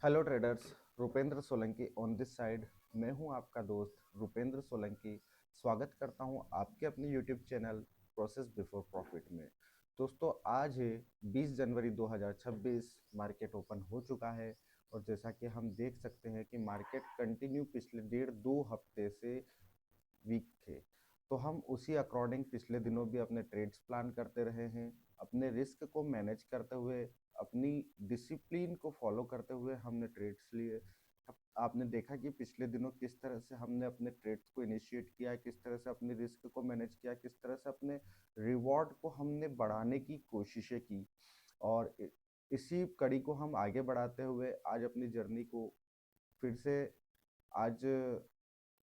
Hello traders. Rupendra Solanki on this side. मैं हूं आपका दोस्त रुपेंद्र सोलंकी। स्वागत करता हूं आपके अपने YouTube channel process before profit में। दोस्तों, आज है 20 जनवरी 2026। मार्केट ओपन हो चुका है और जैसा कि हम देख सकते हैं कि मार्केट कंटिन्यू पिछले 1.5-2 हफ्ते से वीक थे। तो हम उसी अकॉर्डिंग पिछले दिनों भी अपने ट्रेड्स प्लान करते रहे हैं। अपने रिस्क को मैनेज करते हुए, अपनी डिसिप्लिन को फॉलो करते हुए हमने ट्रेड्स लिए। आपने देखा कि पिछले दिनों किस तरह से हमने अपने ट्रेड्स को इनिशिएट किया, किस तरह से अपने रिस्क को मैनेज किया, किस तरह से अपने रिवॉर्ड को हमने बढ़ाने की कोशिशें की। और इसी कड़ी को हम आगे बढ़ाते हुए आज अपनी जर्नी को फिर से, आज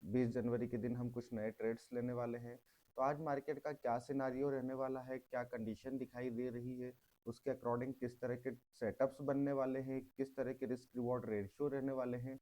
20 जनवरी के दिन हम कुछ नए ट्रेड्स लेने वाले हैं। तो आज मार्केट का क्या सिनारियो रहने वाला है, क्या कंडीशन दिखाई दे रही है, उसके अकॉर्डिंग किस तरह के सेटअप्स बनने वाले हैं, किस तरह के रिस्क रिवॉर्ड रेशियो रहने वाले हैं।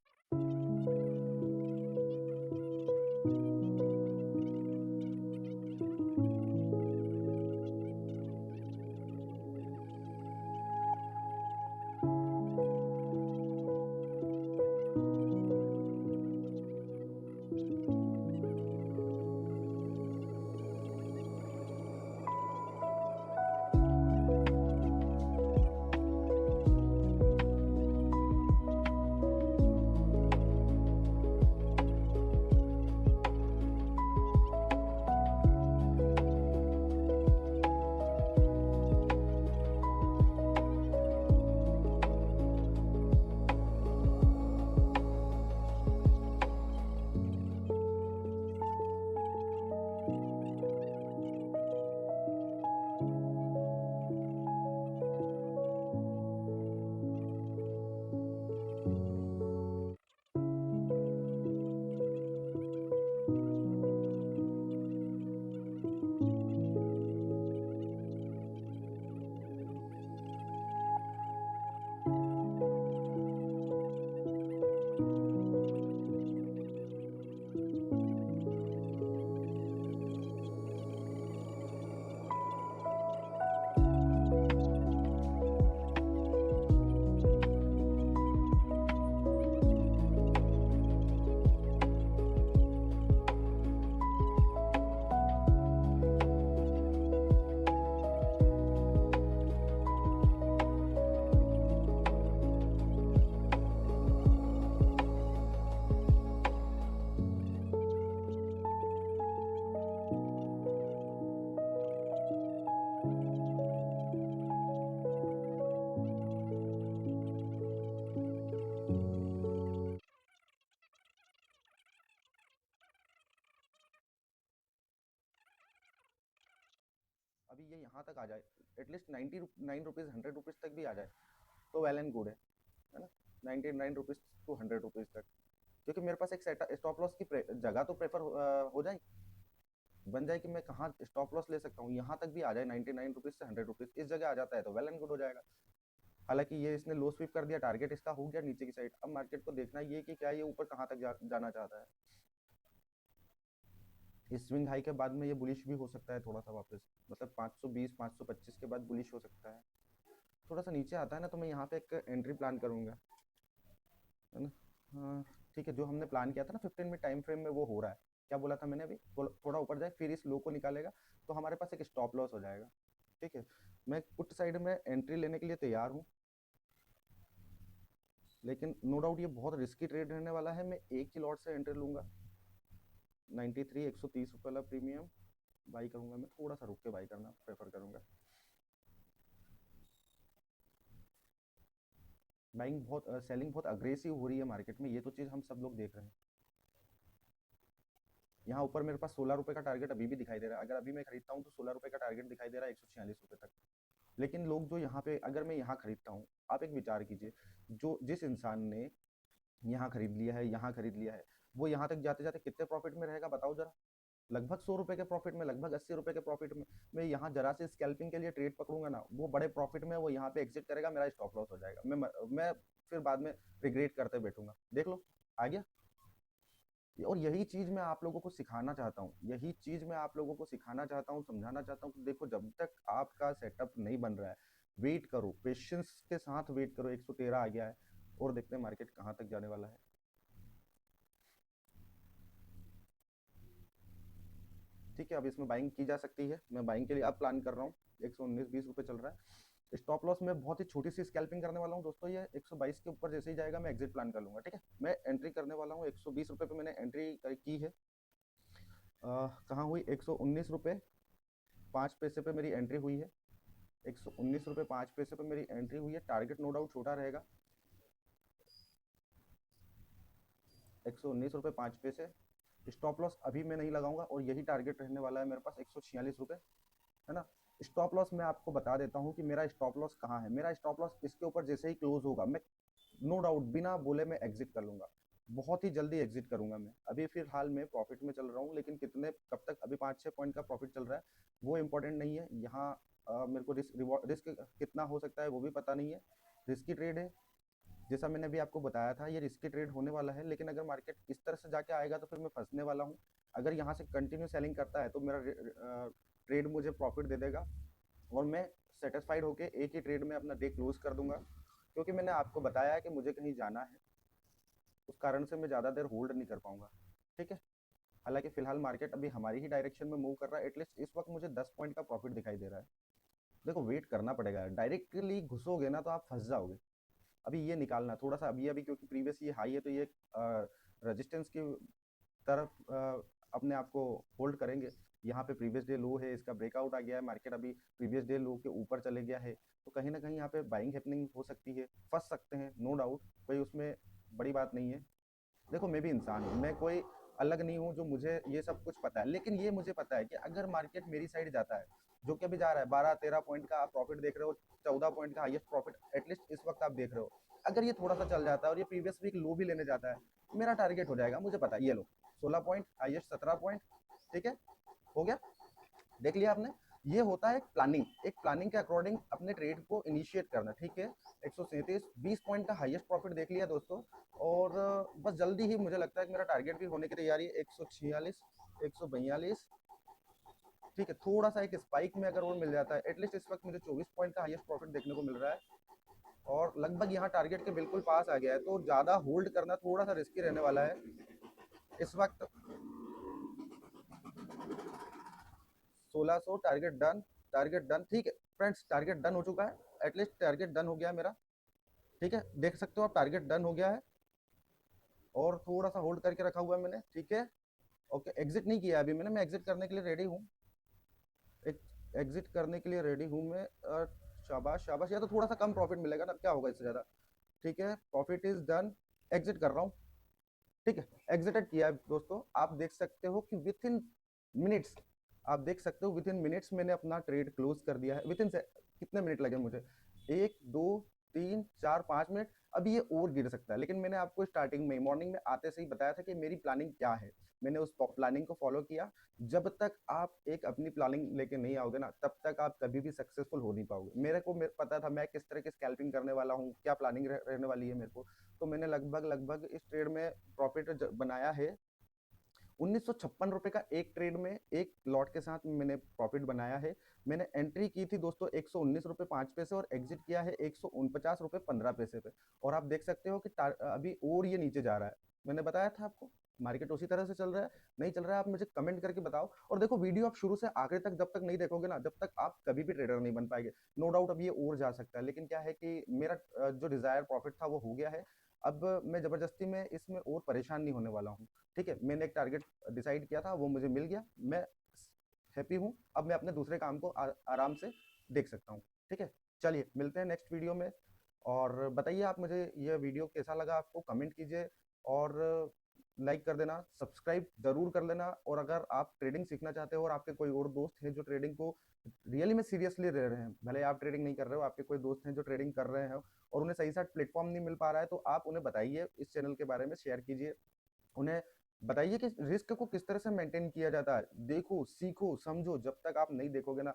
अभी ये यहाँ तक आ जाए, एटलीस्ट 99 रुपीज़ 100 रुपीज़ तक भी आ जाए तो वेल एंड गुड है ना। 99 रुपीज़ टू 100 रुपीज़ तक, क्योंकि मेरे पास एक सेट स्टॉप लॉस की जगह तो प्रेफर हो जाए, बन जाए कि मैं कहाँ स्टॉप लॉस ले सकता हूँ। यहाँ तक भी आ जाए 99 रुपीज़ से 100 रुपीज़, इस जगह आ जाता है तो वेल एंड गुड हो जाएगा। हालांकि ये इसने लो स्वीप कर दिया, टारगेट इसका हो गया नीचे की साइड। अब मार्केट को देखना ये कि क्या ये ऊपर कहाँ तक जाना चाहता है। इस स्विंग हाई के बाद में ये बुलिश भी हो सकता है थोड़ा सा वापस, मतलब 520 525 के बाद बुलिश हो सकता है। थोड़ा सा नीचे आता है ना तो मैं यहाँ पे एक एंट्री प्लान करूंगा, है ना। हाँ, ठीक है, जो हमने प्लान किया था ना 15 मिनट टाइम फ्रेम में वो हो रहा है। क्या बोला था मैंने अभी, थोड़ा ऊपर जाए फिर इस लो को निकालेगा तो हमारे पास एक स्टॉप लॉस हो जाएगा। ठीक है, मैं पुट साइड में एंट्री लेने के लिए तैयार हूँ, लेकिन नो डाउट ये बहुत रिस्की ट्रेड रहने वाला है। मैं एक ही लॉट से एंट्री लूंगा, 93 130 रुपये वाला प्रीमियम बाई करूंगा। मैं थोड़ा सा रुक के बाई करना प्रेफर करूंगा। बाइंग बहुत सेलिंग बहुत अग्रेसिव हो रही है मार्केट में, ये तो चीज़ हम सब लोग देख रहे हैं। यहाँ ऊपर मेरे पास 16 रुपये का टारगेट अभी भी दिखाई दे रहा है। अगर अभी मैं खरीदता हूँ तो 16 रुपये का टारगेट दिखाई दे रहा है 146 रुपये तक। लेकिन लोग जो यहाँ पे, अगर मैं यहाँ खरीदता हूँ, आप एक विचार कीजिए, जो जिस इंसान ने यहाँ खरीद लिया है, यहाँ खरीद लिया है, वो यहाँ तक जाते जाते कितने प्रॉफिट में रहेगा बताओ जरा। लगभग 100 रुपये के प्रॉफिट में, लगभग 80 रुपये के प्रॉफिट में। मैं यहाँ जरा से स्कैल्पिंग के लिए ट्रेड पकड़ूंगा ना, वो बड़े प्रॉफिट में वो यहाँ पे एग्जिट करेगा, मेरा स्टॉप लॉस हो जाएगा। मैं फिर बाद में रिग्रेट करते बैठूंगा। देख लो, आ गया। और यही चीज मैं आप लोगों को सिखाना चाहता हूँ, यही चीज मैं आप लोगों को सिखाना चाहता हूँ, समझाना चाहता हूँ कि देखो, जब तक आपका सेटअप नहीं बन रहा है, वेट करो, पेशेंस के साथ वेट करो। 113 आ गया है, और देखते हैं मार्केट कहाँ तक जाने वाला है। ठीक है, अब इसमें बाइंग की जा सकती है। मैं बाइंग के लिए अब प्लान कर रहा हूँ। 119-20 रुपये चल रहा है। स्टॉप लॉस में बहुत ही छोटी सी स्कैल्पिंग करने वाला हूँ दोस्तों। ये 122 के ऊपर जैसे ही जाएगा मैं एग्जिट प्लान कर लूंगा। ठीक है, मैं एंट्री करने वाला हूँ। 120 रुपये पे मैंने एंट्री की है। कहाँ हुई? 119 रुपये 5 पैसे पे मेरी एंट्री हुई है। 119 रुपये 5 पैसे पे मेरी एंट्री हुई है। टारगेट नो डाउट छोटा रहेगा। 119 रुपये 5 पैसे। स्टॉप लॉस अभी मैं नहीं लगाऊंगा और यही टारगेट रहने वाला है मेरे पास, 146 रुपये, है ना। स्टॉप लॉस मैं आपको बता देता हूँ कि मेरा स्टॉप लॉस कहाँ है। मेरा स्टॉप लॉस इसके ऊपर जैसे ही क्लोज होगा मैं नो डाउट बिना बोले मैं एग्जिट कर लूंगा। बहुत ही जल्दी एग्जिट करूंगा मैं। अभी फिलहाल मैं प्रॉफिट में चल रहा हूँ, लेकिन कितने कब तक, अभी 5-6 पॉइंट का प्रॉफिट चल रहा है, वो इंपॉर्टेंट नहीं है यहाँ। मेरे को रिस्क कितना हो सकता है वो भी पता नहीं है। रिस्की ट्रेड है, जैसा मैंने अभी आपको बताया था, ये रिस्की ट्रेड होने वाला है। लेकिन अगर मार्केट इस तरह से जाके आएगा तो फिर मैं फंसने वाला हूँ। अगर यहाँ से कंटिन्यू सेलिंग करता है तो मेरा ट्रेड मुझे प्रॉफिट दे देगा और मैं सेटिस्फाइड होकर एक ही ट्रेड में अपना डे क्लोज कर दूंगा। क्योंकि मैंने आपको बताया है कि मुझे कहीं जाना है, उस कारण से मैं ज़्यादा देर होल्ड नहीं कर पाऊंगा। ठीक है, हालांकि फिलहाल मार्केट अभी हमारी ही डायरेक्शन में मूव कर रहा है। एटलीस्ट इस वक्त मुझे 10 पॉइंट का प्रॉफिट दिखाई दे रहा है। देखो, वेट करना पड़ेगा। डायरेक्टली घुसोगे ना तो आप फंस जाओगे। अभी ये निकालना थोड़ा सा, अभी क्योंकि प्रीवियस ये हाई है तो ये रेजिस्टेंस की तरफ अपने आप को होल्ड करेंगे। यहाँ पे प्रीवियस डे लो है, इसका ब्रेकआउट आ गया है, मार्केट अभी प्रीवियस डे लो के ऊपर चले गया है। तो कहीं ना कहीं यहाँ पे बाइंग हैपनिंग हो सकती है, फंस सकते हैं, नो डाउट, कोई उसमें बड़ी बात नहीं है। देखो, मैं भी इंसान हूँ, मैं कोई अलग नहीं हूँ जो मुझे ये सब कुछ पता है। लेकिन ये मुझे पता है कि अगर मार्केट मेरी साइड जाता है, जो कि अभी जा रहा है 12-13 पॉइंट का आप प्रॉफिट देख रहे हो, 14 पॉइंट का हाईएस्ट प्रॉफिट एटलीस्ट इस वक्त आप देख रहे हो। अगर ये थोड़ा सा चल जाता है और ये प्रीवियस वीक लो भी लेने जाता है, मेरा टारगेट हो जाएगा, मुझे पता है। ये लो 16 पॉइंट, हाईएस्ट 17 पॉइंट। ठीक है, हो गया, देख लिया आपने। ये होता है एक प्लानिंग के अकॉर्डिंग अपने ट्रेड को इनिशिएट करना। ठीक है, 137 20 पॉइंट का हाईएस्ट प्रॉफिट देख लिया दोस्तों। और बस जल्दी ही मुझे लगता है कि मेरा टारगेट भी होने की तैयारी है, 146 142। ठीक है, थोड़ा सा एक स्पाइक में अगर वो मिल जाता है, एटलीस्ट इस वक्त मुझे 24 पॉइंट का हाईएस्ट प्रॉफिट देखने को मिल रहा है और लगभग यहाँ टारगेट के बिल्कुल पास आ गया है। तो ज़्यादा होल्ड करना थोड़ा सा रिस्की रहने वाला है इस वक्त। 1600 टारगेट डन, टारगेट डन। ठीक है फ्रेंड्स, टारगेट डन हो चुका है। एटलीस्ट टारगेट डन हो गया है मेरा। ठीक है, देख सकते हो आप, टारगेट डन हो गया है और थोड़ा सा होल्ड करके रखा हुआ है मैंने। ठीक है, ओके, एग्जिट नहीं किया अभी मैंने, मैं एग्जिट करने के लिए रेडी हूँ। एग्जिट करने के लिए रेडी हूँ मैं। शाबाश शाबाश, या तो थोड़ा सा कम प्रॉफिट मिलेगा ना, क्या होगा इससे ज़्यादा। ठीक है, प्रॉफिट इज डन, एग्जिट कर रहा हूँ। ठीक है, एग्जिटेड किया है दोस्तों। आप देख सकते हो कि विद इन मिनट्स, आप देख सकते हो विद इन मिनट्स मैंने अपना ट्रेड क्लोज कर दिया है। विद इन से कितने मिनट लगे मुझे? 1 2 3 4 5 मिनट। अभी ये और गिर सकता है, लेकिन मैंने आपको स्टार्टिंग में मॉर्निंग में आते से ही बताया था कि मेरी प्लानिंग क्या है। मैंने उस प्लानिंग को फॉलो किया। जब तक आप एक अपनी प्लानिंग लेके नहीं आओगे ना, तब तक आप कभी भी सक्सेसफुल हो नहीं पाओगे। मेरे को पता था मैं किस तरह की स्कैल्पिंग करने वाला हूँ, क्या प्लानिंग रहने वाली है मेरे को। तो मैंने लगभग लगभग इस ट्रेड में प्रॉफिट बनाया है 1956 रुपए का। एक ट्रेड में एक लॉट के साथ मैंने प्रॉफिट बनाया है। मैंने एंट्री की थी दोस्तों 119 रुपये 5 पैसे और एग्जिट किया है 149 रुपये 15 पैसे पे। और आप देख सकते हो कि अभी और ये नीचे जा रहा है। मैंने बताया था आपको, मार्केट उसी तरह से चल रहा है, नहीं चल रहा है, आप मुझे कमेंट करके बताओ। और देखो, वीडियो आप शुरू से आखिर तक जब तक नहीं देखोगे ना, जब तक आप कभी भी ट्रेडर नहीं बन पाएंगे। नो डाउट अब ये और जा सकता है, लेकिन क्या है कि मेरा जो डिजायर प्रॉफिट था वो हो गया है। अब मैं जबरदस्ती में इसमें और परेशान नहीं होने वाला हूँ। ठीक है, मैंने एक टारगेट डिसाइड किया था, वो मुझे मिल गया, मैं हैप्पी हूँ। अब मैं अपने दूसरे काम को आराम से देख सकता हूँ। ठीक है, चलिए मिलते हैं नेक्स्ट वीडियो में। और बताइए आप मुझे ये वीडियो कैसा लगा, आपको कमेंट कीजिए और लाइक कर देना, सब्सक्राइब जरूर कर लेना। और अगर आप ट्रेडिंग सीखना चाहते हो और आपके कोई और दोस्त हैं जो ट्रेडिंग को रियली में सीरियसली ले रहे हैं, भले आप ट्रेडिंग नहीं कर रहे हो, आपके कोई दोस्त हैं जो ट्रेडिंग कर रहे हैं और उन्हें सही सा प्लेटफॉर्म नहीं मिल पा रहा है, तो आप उन्हें बताइए, इस चैनल के बारे में शेयर कीजिए। उन्हें बताइए कि रिस्क को किस तरह से मेंटेन किया जाता है। देखो, सीखो, समझो। जब तक आप नहीं देखोगे ना,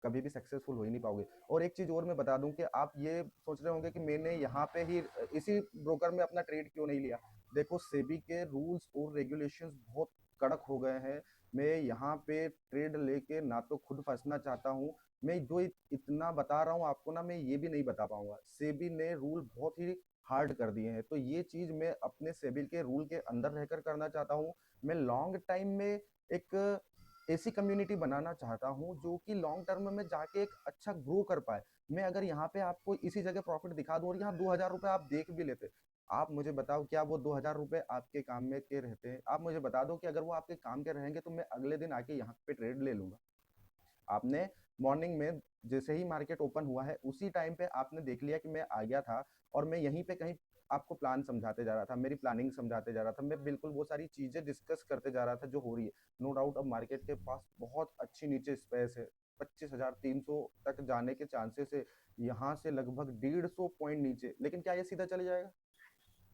कभी भी सक्सेसफुल हो ही नहीं पाओगे। और एक चीज और मैं बता दूं कि आप ये सोच रहे होंगे कि मैंने यहाँ पे ही इसी ब्रोकर में अपना ट्रेड क्यों नहीं लिया। देखो, सेबी के रूल्स और रेगुलेशंस बहुत कड़क हो गए हैं। मैं यहाँ पे ट्रेड लेके ना तो खुद फंसना चाहता हूँ, मैं जो इतना बता रहा हूँ आपको ना, मैं ये भी नहीं बता पाऊंगा। सेबी ने रूल बहुत ही हार्ड कर दिए हैं, तो ये चीज मैं अपने सेबी के रूल के अंदर रहकर करना चाहता हूँ। मैं लॉन्ग टाइम में एक ऐसी कम्युनिटी बनाना चाहता हूँ जो कि लॉन्ग टर्म में जाके एक अच्छा ग्रो कर पाए। मैं अगर यहाँ पे आपको इसी जगह प्रॉफिट दिखा दूं और यहाँ 2,000 रुपये आप देख भी लेते, आप मुझे बताओ क्या वो 2,000 रुपये आपके काम में के रहते हैं? आप मुझे बता दो कि अगर वो आपके काम के रहेंगे तो मैं अगले दिन आके यहाँ पे ट्रेड ले लूंगा। आपने मॉर्निंग में जैसे ही मार्केट ओपन हुआ है उसी टाइम पे आपने देख लिया कि मैं आ गया था, और मैं यहीं पे कहीं आपको प्लान समझाते जा रहा था, मेरी प्लानिंग समझाते जा रहा था, मैं बिल्कुल वो सारी चीजें डिस्कस करते जा रहा था जो हो रही है। नो डाउट अब मार्केट के पास बहुत अच्छी नीचे स्पेस है, 25,300 तक जाने के चांसेस है, यहाँ से लगभग 150 पॉइंट नीचे। लेकिन क्या ये सीधा चले जाएगा?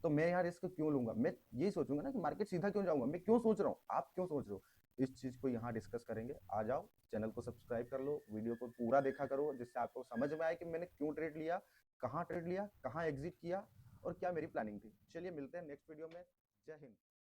तो मैं यार इसको क्यों लूंगा? मैं यही सोचूंगा ना कि मार्केट सीधा क्यों जाऊंगा, मैं क्यों सोच रहा हूँ, आप क्यों सोच रहे हो? इस चीज को यहाँ डिस्कस करेंगे। आ जाओ, चैनल को सब्सक्राइब कर लो, वीडियो को पूरा देखा करो, जिससे आपको समझ में आए कि मैंने क्यों ट्रेड लिया, कहाँ ट्रेड लिया, कहाँ एग्जिट किया और क्या मेरी प्लानिंग थी। चलिए मिलते हैं नेक्स्ट वीडियो में। जय हिंद।